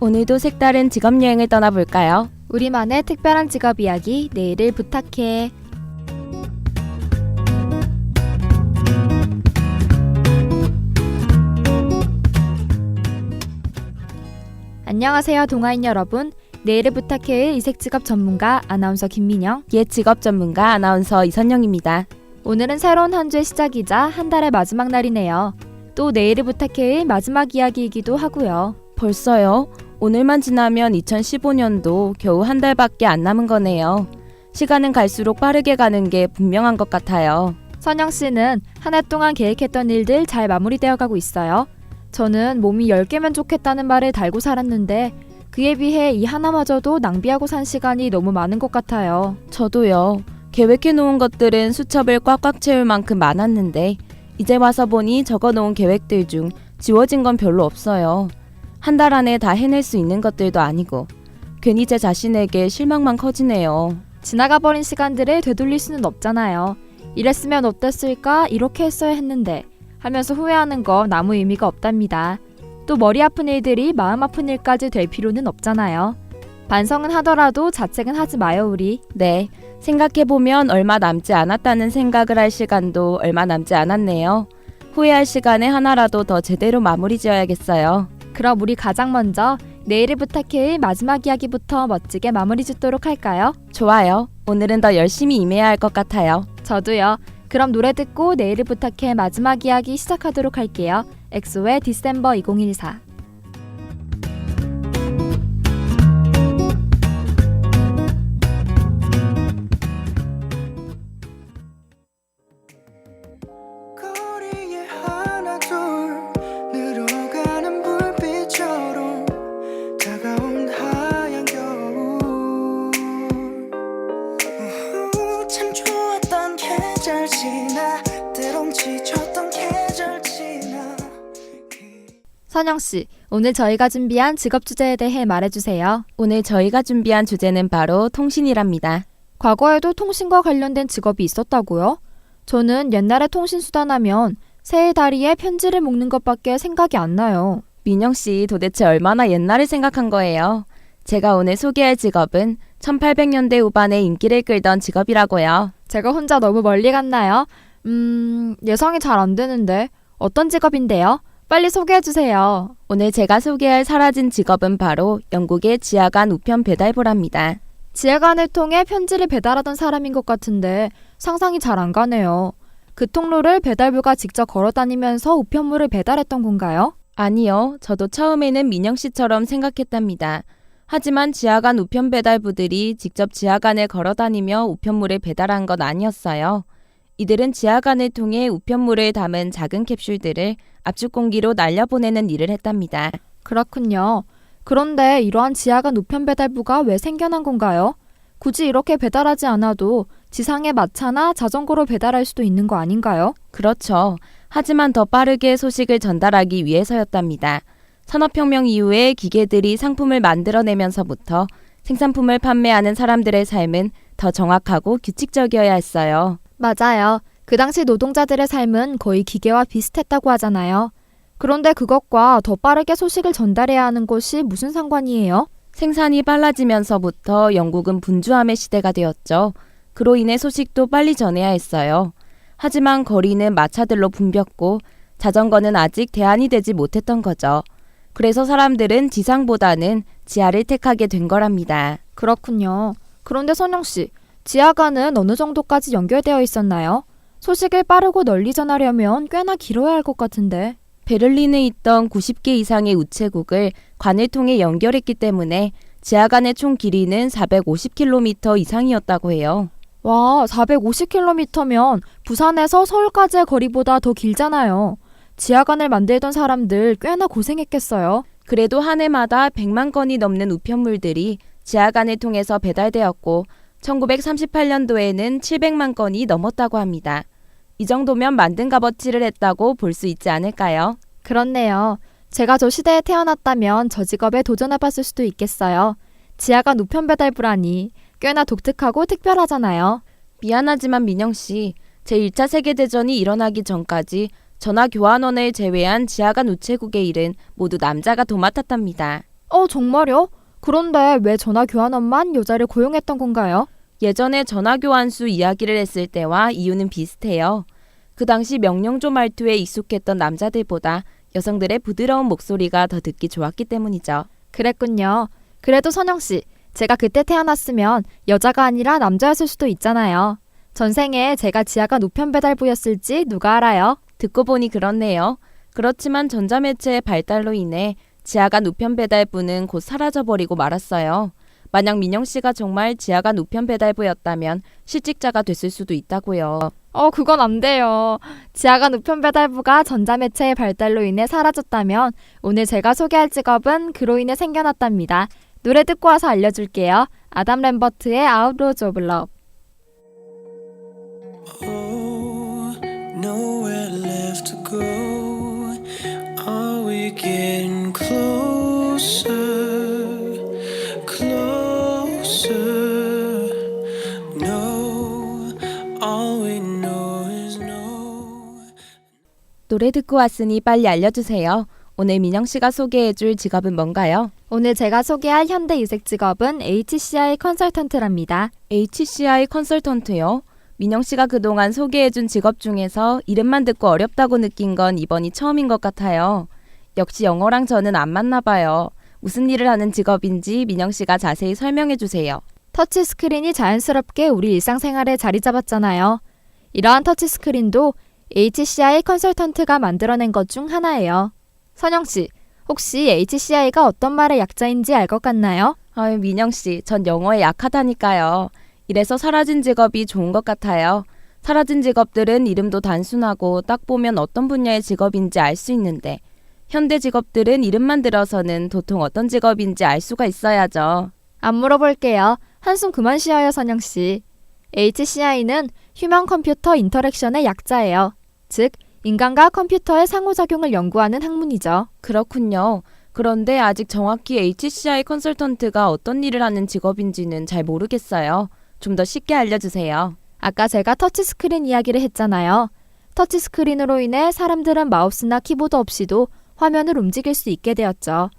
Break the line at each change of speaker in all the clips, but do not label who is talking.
오늘도 색다른 직업 여행을 떠나볼까요?
우리만의 특별한 직업 이야기, 내일을 부탁해. 안녕하세요, 동아인 여러분. 내일을 부탁해의 이색 직업 전문가 아나운서 김민영,
옛 직업 전문가 아나운서 이선영입니다.
오늘은 새로운 한 주의 시작이자 한 달의 마지막 날이네요. 또 내일을 부탁해의 마지막 이야기이기도 하고요.
벌써요? 오늘만 지나면 2015년도 겨우 한 달밖에 안 남은 거네요. 시간은 갈수록 빠르게 가는 게 분명한 것 같아요.
선영 씨는 한 해 동안 계획했던 일들 잘 마무리되어 가고 있어요. 저는 몸이 10개면 좋겠다는 말을 달고 살았는데 그에 비해 이 하나마저도 낭비하고 산 시간이 너무 많은 것 같아요.
저도요. 계획해놓은 것들은 수첩을 꽉꽉 채울 만큼 많았는데 이제 와서 보니 적어놓은 계획들 중 지워진 건 별로 없어요. 한 달 안에 다 해낼 수 있는 것들도 아니고 괜히 제 자신에게 실망만 커지네요.
지나가 버린 시간들을 되돌릴 수는 없잖아요. 이랬으면 어땠을까, 이렇게 했어야 했는데 하면서 후회하는 건 아무 의미가 없답니다. 또 머리 아픈 일들이 마음 아픈 일까지 될 필요는 없잖아요. 반성은 하더라도 자책은 하지 마요, 우리.
네, 생각해보면 얼마 남지 않았다는 생각을 할 시간도 얼마 남지 않았네요. 후회할 시간에 하나라도 더 제대로 마무리 지어야겠어요.
그럼 우리 가장 먼저 내일을 부탁해의 마지막 이야기부터 멋지게 마무리 짓도록 할까요?
좋아요. 오늘은 더 열심히 임해야 할 것 같아요.
저도요. 그럼 노래 듣고 내일을 부탁해 마지막 이야기 시작하도록 할게요. 엑소의 디셈버 2014.
거리에 하나 둘 늘어가는 불빛처럼 다가온 하얀 겨울 참 좋았던 계절 지나 때론 지쳤던 계절 지나.
선영씨, 오늘 저희가 준비한 직업 주제에 대해 말해주세요.
오늘 저희가 준비한 주제는 바로 통신이랍니다.
과거에도 통신과 관련된 직업이 있었다고요? 저는 옛날에 통신수단하면 새의 다리에 편지를 묶는 것밖에 생각이 안 나요.
민영씨 도대체 얼마나 옛날을 생각한 거예요? 제가 오늘 소개할 직업은 1800년대 후반에 인기를 끌던 직업이라고요.
제가 혼자 너무 멀리 갔나요? 예상이 잘 안 되는데 어떤 직업인데요? 빨리 소개해주세요.
오늘 제가 소개할 사라진 직업은 바로 영국의 지하간 우편 배달부랍니다.
지하간을 통해 편지를 배달하던 사람인 것 같은데 상상이 잘 안 가네요. 그 통로를 배달부가 직접 걸어다니면서 우편물을 배달했던 건가요?
아니요. 저도 처음에는 민영씨처럼 생각했답니다. 하지만 지하간 우편 배달부들이 직접 지하간을 걸어다니며 우편물을 배달한 건 아니었어요. 이들은 지하간을 통해 우편물을 담은 작은 캡슐들을 압축 공기로 날려보내는 일을 했답니다.
그렇군요. 그런데 이러한 지하간 우편 배달부가 왜 생겨난 건가요? 굳이 이렇게 배달하지 않아도 지상의 마차나 자전거로 배달할 수도 있는 거 아닌가요?
그렇죠. 하지만 더 빠르게 소식을 전달하기 위해서였답니다. 산업혁명 이후에 기계들이 상품을 만들어내면서부터 생산품을 판매하는 사람들의 삶은 더 정확하고 규칙적이어야 했어요.
맞아요. 그 당시 노동자들의 삶은 거의 기계와 비슷했다고 하잖아요. 그런데 그것과 더 빠르게 소식을 전달해야 하는 것이 무슨 상관이에요?
생산이 빨라지면서부터 영국은 분주함의 시대가 되었죠. 그로 인해 소식도 빨리 전해야 했어요. 하지만 거리는 마차들로 붐볐고 자전거는 아직 대안이 되지 못했던 거죠. 그래서 사람들은 지상보다는 지하를 택하게 된 거랍니다.
그렇군요. 그런데 선영씨, 지하간은 어느 정도까지 연결되어 있었나요? 소식을 빠르고 널리 전하려면 꽤나 길어야 할 것 같은데.
베를린에 있던 90개 이상의 우체국을 관을 통해 연결했기 때문에 지하간의 총 길이는 450km 이상이었다고 해요.
와, 450km면 부산에서 서울까지의 거리보다 더 길잖아요. 지하간을 만들던 사람들 꽤나 고생했겠어요.
그래도 한 해마다 100만 건이 넘는 우편물들이 지하간을 통해서 배달되었고 1938년도에는 700만 건이 넘었다고 합니다. 이 정도면 만든 값어치를 했다고 볼 수 있지 않을까요?
그렇네요. 제가 저 시대에 태어났다면 저 직업에 도전해봤을 수도 있겠어요. 지하간 우편 배달부라니 꽤나 독특하고 특별하잖아요.
미안하지만 민영씨, 제1차 세계대전이 일어나기 전까지 전화교환원을 제외한 지하간 우체국의 일은 모두 남자가 도맡았답니다.
정말요? 그런데 왜 전화 교환원만 여자를 고용했던 건가요?
예전에 전화교환수 이야기를 했을 때와 이유는 비슷해요. 그 당시 명령조 말투에 익숙했던 남자들보다 여성들의 부드러운 목소리가 더 듣기 좋았기 때문이죠.
그랬군요. 그래도 선영씨, 제가 그때 태어났으면 여자가 아니라 남자였을 수도 있잖아요. 전생에 제가 지하간 우편 배달부였을지 누가 알아요?
듣고 보니 그렇네요. 그렇지만 전자매체의 발달로 인해 지하간 우편 배달부는 곧 사라져버리고 말았어요. 만약 민영씨가 정말 지하간 우편 배달부였다면 실직자가 됐을 수도 있다고요.
그건 안 돼요. 지하간 우편 배달부가 전자매체의 발달로 인해 사라졌다면 오늘 제가 소개할 직업은 그로 인해 생겨났답니다. 노래 듣고 와서 알려줄게요. 아담 램버트의 Outlaws of Love.
Oh, nowhere left to go. Are we getting closer, closer? No, all we know is no.
노래 듣고 왔으니 빨리 알려주세요. 오늘 민영씨가 소개해줄 직업은 뭔가요?
오늘 제가 소개할 현대 이색 직업은 HCI 컨설턴트랍니다.
HCI 컨설턴트요? 민영씨가 그동안 소개해준 직업 중에서 이름만 듣고 어렵다고 느낀 건 이번이 처음인 것 같아요. 역시 영어랑 저는 안 맞나 봐요. 무슨 일을 하는 직업인지 민영씨가 자세히 설명해주세요.
터치스크린이 자연스럽게 우리 일상생활에 자리 잡았잖아요. 이러한 터치스크린도 HCI 컨설턴트가 만들어낸 것 중 하나예요. 선영씨, 혹시 HCI가 어떤 말의 약자인지 알 것 같나요?
아유, 민영씨, 전 영어에 약하다니까요. 이래서 사라진 직업이 좋은 것 같아요. 사라진 직업들은 이름도 단순하고 딱 보면 어떤 분야의 직업인지 알 수 있는데 현대 직업들은 이름만 들어서는 도통 어떤 직업인지 알 수가 있어야죠.
안 물어볼게요. 한숨 그만 쉬어요, 선영씨. HCI는 휴먼 컴퓨터 인터랙션의 약자예요. 즉, 인간과 컴퓨터의 상호작용을 연구하는 학문이죠.
그렇군요. 그런데 아직 정확히 HCI 컨설턴트가 어떤 일을 하는 직업인지는 잘 모르겠어요. 좀 더 쉽게 알려주세요.
아까 제가 터치스크린 이야기를 했잖아요. 터치스크린으로 인해 사람들은 마우스나 키보드 없이도 화면을 움직일 수 있게 되었죠.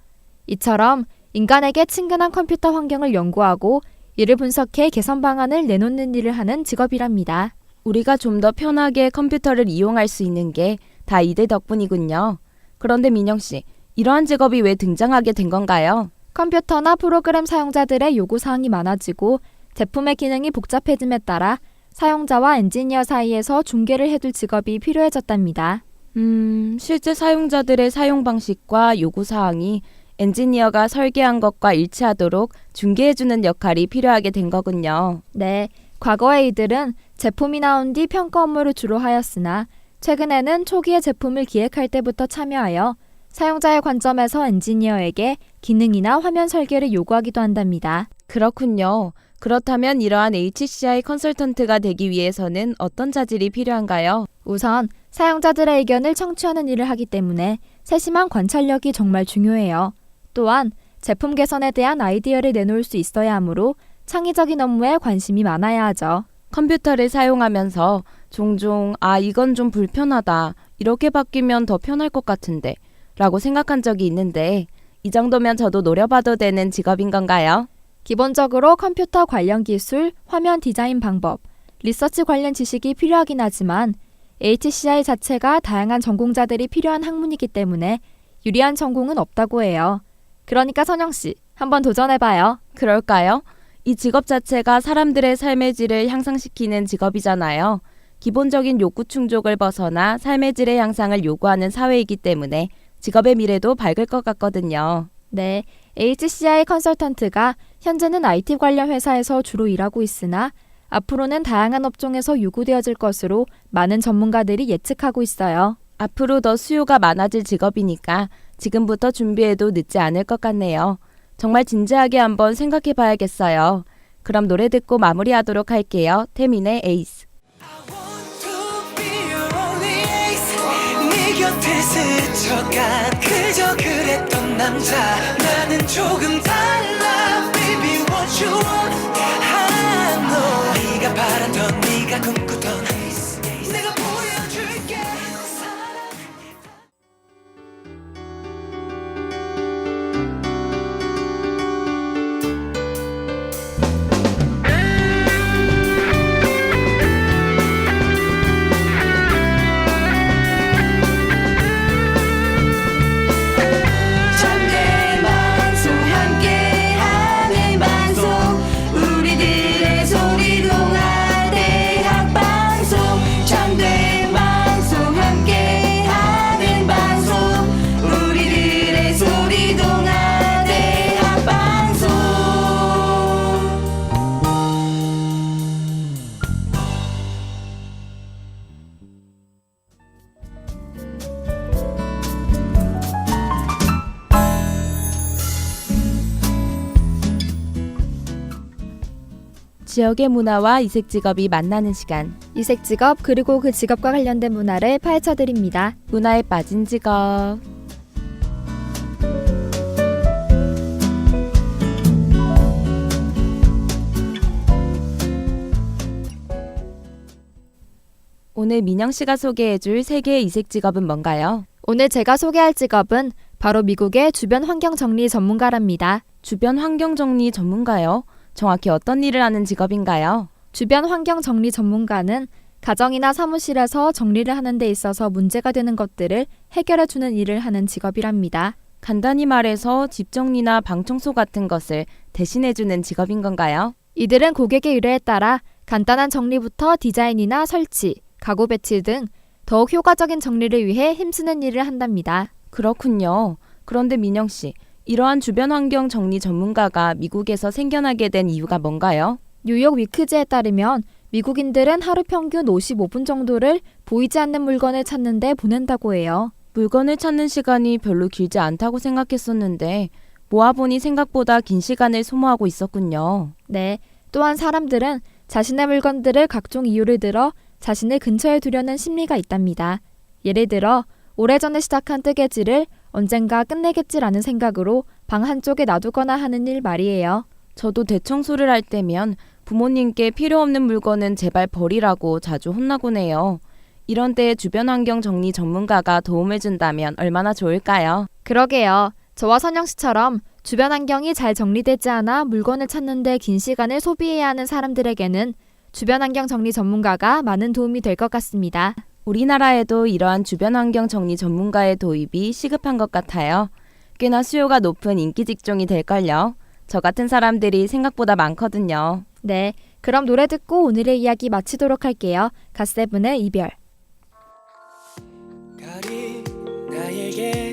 이처럼 인간에게 친근한 컴퓨터 환경을 연구하고 이를 분석해 개선 방안을 내놓는 일을 하는 직업이랍니다.
우리가 좀 더 편하게 컴퓨터를 이용할 수 있는 게 다 이들 덕분이군요. 그런데 민영씨, 이러한 직업이 왜 등장하게 된 건가요?
컴퓨터나 프로그램 사용자들의 요구사항이 많아지고 제품의 기능이 복잡해짐에 따라 사용자와 엔지니어 사이에서 중개를 해둘 직업이 필요해졌답니다.
실제 사용자들의 사용 방식과 요구사항이 엔지니어가 설계한 것과 일치하도록 중개해주는 역할이 필요하게 된 거군요.
네, 과거의 이들은 제품이 나온 뒤 평가 업무를 주로 하였으나 최근에는 초기에 제품을 기획할 때부터 참여하여 사용자의 관점에서 엔지니어에게 기능이나 화면 설계를 요구하기도 한답니다.
그렇군요. 그렇다면 이러한 HCI 컨설턴트가 되기 위해서는 어떤 자질이 필요한가요?
우선 사용자들의 의견을 청취하는 일을 하기 때문에 세심한 관찰력이 정말 중요해요. 또한 제품 개선에 대한 아이디어를 내놓을 수 있어야 하므로 창의적인 업무에 관심이 많아야 하죠.
컴퓨터를 사용하면서 종종 이건 좀 불편하다. 이렇게 바뀌면 더 편할 것 같은데 라고 생각한 적이 있는데 이 정도면 저도 노려봐도 되는 직업인 건가요?
기본적으로 컴퓨터 관련 기술, 화면 디자인 방법, 리서치 관련 지식이 필요하긴 하지만 HCI 자체가 다양한 전공자들이 필요한 학문이기 때문에 유리한 전공은 없다고 해요. 그러니까 선영씨, 한번 도전해봐요.
그럴까요? 이 직업 자체가 사람들의 삶의 질을 향상시키는 직업이잖아요. 기본적인 욕구 충족을 벗어나 삶의 질의 향상을 요구하는 사회이기 때문에 직업의 미래도 밝을 것 같거든요.
네, HCI 컨설턴트가 현재는 IT 관련 회사에서 주로 일하고 있으나 앞으로는 다양한 업종에서 요구되어질 것으로 많은 전문가들이 예측하고 있어요.
앞으로 더 수요가 많아질 직업이니까 지금부터 준비해도 늦지 않을 것 같네요. 정말 진지하게 한번 생각해 봐야겠어요. 그럼 노래 듣고 마무리하도록 할게요. 태민의 에이스.
I want to be your only ace. 네 곁에 스쳐간 그저 그랬던 남자. 나는 조금 달라. Baby what you want. I know. 네가 바라던 네가 꿈꾸던 내가 보여줄게.
지역의 문화와 이색 직업이 만나는 시간.
이색 직업 그리고 그 직업과 관련된 문화를 파헤쳐드립니다.
문화에 빠진 직업. 오늘 민영 씨가 소개해줄 세계의 이색 직업은 뭔가요?
오늘 제가 소개할 직업은 바로 미국의 주변 환경 정리 전문가랍니다.
주변 환경 정리 전문가요? 정확히 어떤 일을 하는 직업인가요?
주변 환경 정리 전문가는 가정이나 사무실에서 정리를 하는 데 있어서 문제가 되는 것들을 해결해주는 일을 하는 직업이랍니다.
간단히 말해서 집 정리나 방 청소 같은 것을 대신해주는 직업인 건가요?
이들은 고객의 의뢰에 따라 간단한 정리부터 디자인이나 설치, 가구 배치 등 더욱 효과적인 정리를 위해 힘쓰는 일을 한답니다.
그렇군요. 그런데 민영 씨, 이러한 주변 환경 정리 전문가가 미국에서 생겨나게 된 이유가 뭔가요?
뉴욕 위크지에 따르면 미국인들은 하루 평균 55분 정도를 보이지 않는 물건을 찾는 데 보낸다고 해요.
물건을 찾는 시간이 별로 길지 않다고 생각했었는데 모아보니 생각보다 긴 시간을 소모하고 있었군요.
네, 또한 사람들은 자신의 물건들을 각종 이유를 들어 자신의 근처에 두려는 심리가 있답니다. 예를 들어 오래전에 시작한 뜨개질을 언젠가 끝내겠지라는 생각으로 방 한쪽에 놔두거나 하는 일 말이에요.
저도 대청소를 할 때면 부모님께 필요 없는 물건은 제발 버리라고 자주 혼나곤 해요. 이런 때에 주변 환경 정리 전문가가 도움을 준다면 얼마나 좋을까요?
그러게요. 저와 선영 씨처럼 주변 환경이 잘 정리되지 않아 물건을 찾는 데 긴 시간을 소비해야 하는 사람들에게는 주변 환경 정리 전문가가 많은 도움이 될 것 같습니다.
우리나라에도 이러한 주변 환경 정리 전문가의 도입이 시급한 것 같아요. 꽤나 수요가 높은 인기 직종이 될걸요. 저 같은 사람들이 생각보다 많거든요.
네, 그럼 노래 듣고 오늘의 이야기 마치도록 할게요. 갓세븐의 이별.
별이 나에게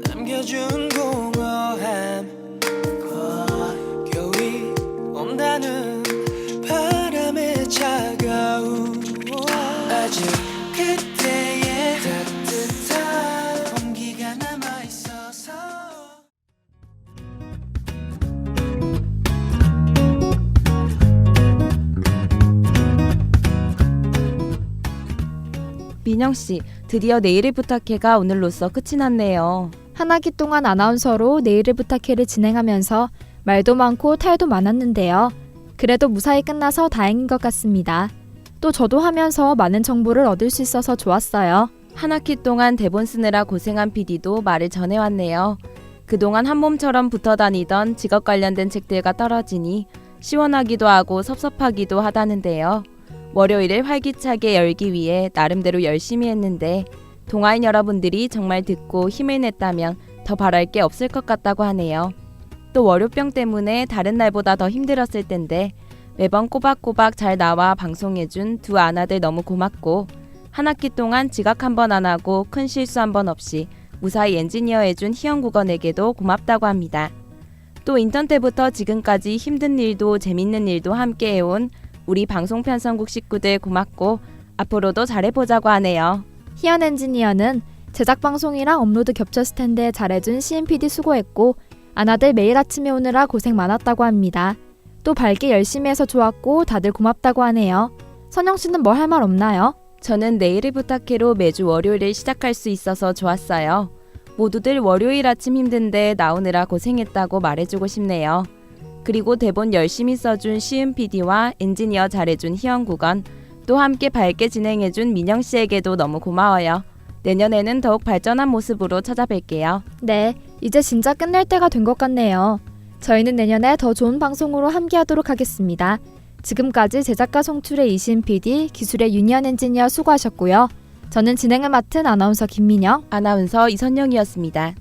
남겨준 공허함, 겨울이 온다는 바람의 차가움, 아직 그때의 따뜻한 온기가 남아있어서.
민영 씨, 드디어 내일을 부탁해가 오늘로써 끝이 났네요.
한 학기 동안 아나운서로 내일을 부탁해를 진행하면서 말도 많고 탈도 많았는데요. 그래도 무사히 끝나서 다행인 것 같습니다. 또 저도 하면서 많은 정보를 얻을 수 있어서 좋았어요.
한 학기 동안 대본 쓰느라 고생한 PD도 말을 전해왔네요. 그동안 한 몸처럼 붙어 다니던 직업 관련된 책들과 떨어지니 시원하기도 하고 섭섭하기도 하다는데요. 월요일을 활기차게 열기 위해 나름대로 열심히 했는데 동아인 여러분들이 정말 듣고 힘을 냈다면 더 바랄 게 없을 것 같다고 하네요. 또 월요병 때문에 다른 날보다 더 힘들었을 텐데 매번 꼬박꼬박 잘 나와 방송해준 두 아나들 너무 고맙고 한 학기 동안 지각 한 번 안 하고 큰 실수 한 번 없이 무사히 엔지니어 해준 희영국원에게도 고맙다고 합니다. 또 인턴 때부터 지금까지 힘든 일도 재밌는 일도 함께 해온 우리 방송 편성국 식구들 고맙고 앞으로도 잘해보자고 하네요.
희연 엔지니어는 제작 방송이랑 업로드 겹쳤을 텐데 잘해준 CNPD 수고했고 아나들 매일 아침에 오느라 고생 많았다고 합니다. 또 밝게 열심히 해서 좋았고 다들 고맙다고 하네요. 선영 씨는 뭐 할 말 없나요?
저는 내일을 부탁해로 매주 월요일을 시작할 수 있어서 좋았어요. 모두들 월요일 아침 힘든데 나오느라 고생했다고 말해주고 싶네요. 그리고 대본 열심히 써준 시은 PD와 엔지니어 잘해준 희영국원, 또 함께 밝게 진행해준 민영 씨에게도 너무 고마워요. 내년에는 더욱 발전한 모습으로 찾아뵐게요.
네, 이제 진짜 끝낼 때가 된 것 같네요. 저희는 내년에 더 좋은 방송으로 함께하도록 하겠습니다. 지금까지 제작과 송출의 이시은 PD, 기술의 윤희연 엔지니어 수고하셨고요. 저는 진행을 맡은 아나운서 김민영,
아나운서 이선영이었습니다.